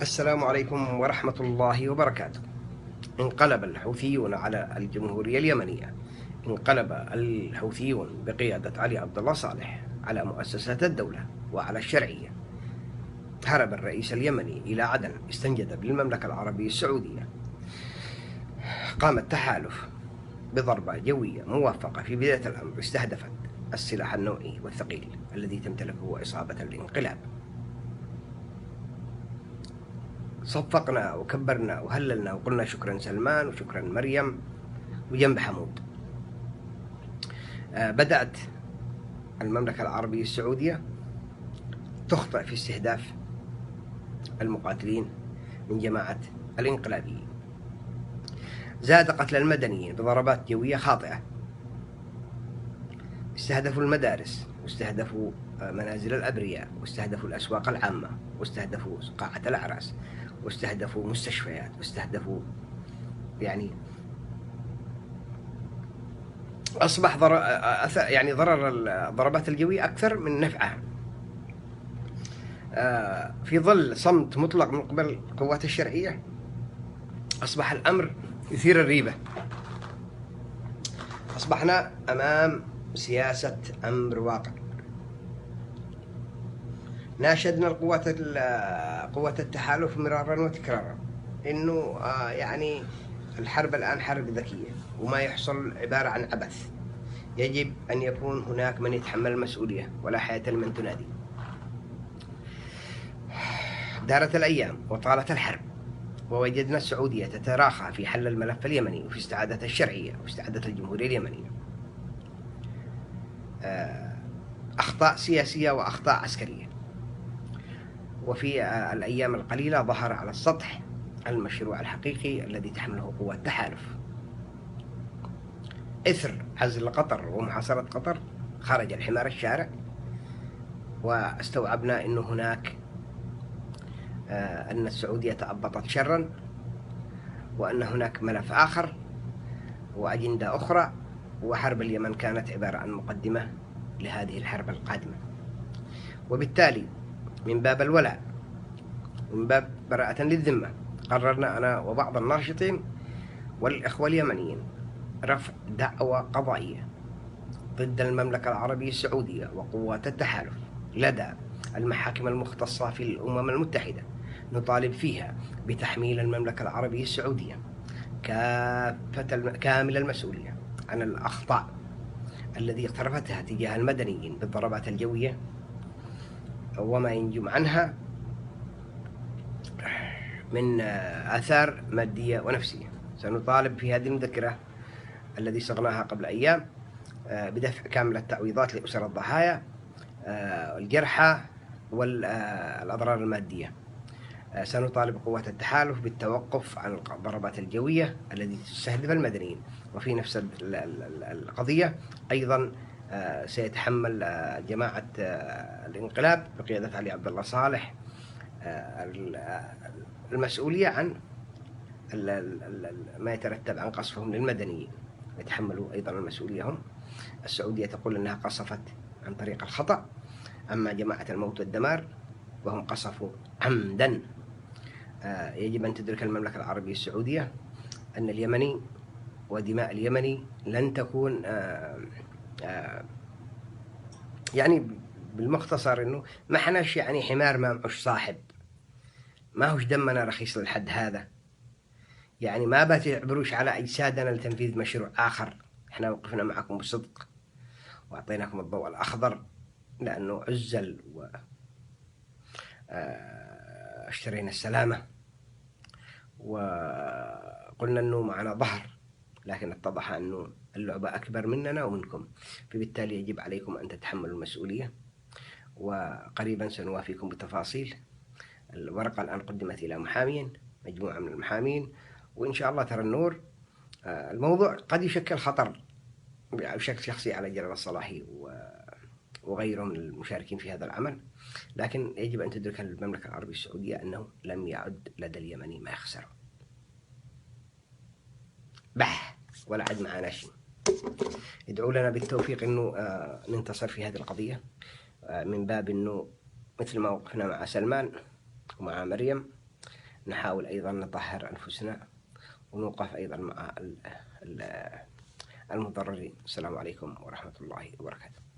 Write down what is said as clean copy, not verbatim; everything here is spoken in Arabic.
السلام عليكم ورحمة الله وبركاته. انقلب الحوثيون على الجمهورية اليمنية. انقلب الحوثيون بقيادة علي عبد الله صالح على مؤسسات الدولة وعلى الشرعية. هرب الرئيس اليمني إلى عدن، استنجد بالمملكة العربية السعودية. قام التحالف بضربة جوية موفقة في بداية الأمر استهدفت السلاح النوعي والثقيل الذي تمتلكه إصابة الانقلاب. صفقنا وكبرنا وهللنا وقلنا شكرا سلمان وشكرا مريم وجنب حمود. بدأت المملكة العربية السعودية تخطئ في استهداف المقاتلين من جماعة الانقلابيين. زاد قتل المدنيين بضربات جوية خاطئة. استهدفوا المدارس، واستهدفوا منازل الأبرياء، واستهدفوا الأسواق العامة، واستهدفوا قاعة الأعراس، واستهدفوا مستشفيات، واستهدفوا يعني أصبح ضرر الضربات الجوية أكثر من نفعها. في ظل صمت مطلق من قبل القوات الشرعية أصبح الأمر يثير الريبة. أصبحنا أمام سياسة أمر واقع. ناشدنا قوات التحالف مرارا وتكرارا إنه يعني الحرب الآن حرب ذكية، وما يحصل عبارة عن عبث. يجب أن يكون هناك من يتحمل المسؤولية، ولا حياة لمن تنادي. دارت الأيام وطالت الحرب، ووجدنا السعودية تتراخى في حل الملف اليمني وفي استعادة الشرعية واستعادة الجمهورية اليمنية. أخطاء سياسية وأخطاء عسكرية. وفي الأيام القليلة ظهر على السطح المشروع الحقيقي الذي تحمله قوات التحالف. إثر عزل قطر ومحاصرة قطر خرج الحمار الشارع، واستوعبنا أنه هناك أن السعودية تأبطت شرا، وأن هناك ملف آخر وأجندة أخرى، وحرب اليمن كانت عبارة عن مقدمة لهذه الحرب القادمة. وبالتالي من باب الولاء ومن باب براءة للذمة قررنا أنا وبعض الناشطين والإخوة اليمنيين رفع دعوى قضائية ضد المملكة العربية السعودية وقوات التحالف لدى المحاكم المختصة في الأمم المتحدة، نطالب فيها بتحميل المملكة العربية السعودية كامل المسؤولية عن الأخطاء الذي اقترفتها تجاه المدنيين بالضربات الجوية وما ينجم عنها من آثار مادية ونفسية. سنطالب في هذه المذكرة الذي صغناها قبل أيام بدفع كامل التعويضات لأسر الضحايا، الجرحى والأضرار المادية. سنطالب قوات التحالف بالتوقف عن الضربات الجوية التي تستهدف المدنيين. وفي نفس القضية أيضا سيتحمل جماعة الانقلاب بقيادة علي عبد الله صالح المسؤولية عن ما يترتب عن قصفهم للمدنيين، يتحملوا أيضا المسؤولية هم. السعودية تقول أنها قصفت عن طريق الخطأ، أما جماعة الموت والدمار وهم قصفوا عمدا. يجب أن تدرك المملكة العربية السعودية أن اليمني ودماء اليمني لن تكون يعني بالمختصر أنه ما حناش يعني حمار ما معش صاحب، ما هوش دمنا رخيص للحد هذا. يعني ما بتعبروش على أجسادنا لتنفيذ مشروع آخر. احنا وقفنا معكم بصدق وأعطيناكم الضوء الأخضر لأنه عزل اشترينا السلامة وقلنا أنه معنا ظهر، لكن اتضح أنه اللعبة أكبر مننا ومنكم. فبالتالي يجب عليكم أن تتحملوا المسؤولية، وقريبا سنوافيكم بتفاصيل. الورقة الآن قدمت إلى محامين، مجموعة من المحامين، وإن شاء الله ترى النور. الموضوع قد يشكل خطر بشكل شخصي على جلال الصلاحي وغيره من المشاركين في هذا العمل، لكن يجب أن تدرك المملكة العربية السعودية أنه لم يعد لدى اليمني ما يخسره ولا عد معنا شيء. ادعوا لنا بالتوفيق أنه ننتصر في هذه القضية، من باب أنه مثل ما وقفنا مع سلمان ومع مريم نحاول أيضا نطهر أنفسنا ونوقف أيضا مع المضررين. السلام عليكم ورحمة الله وبركاته.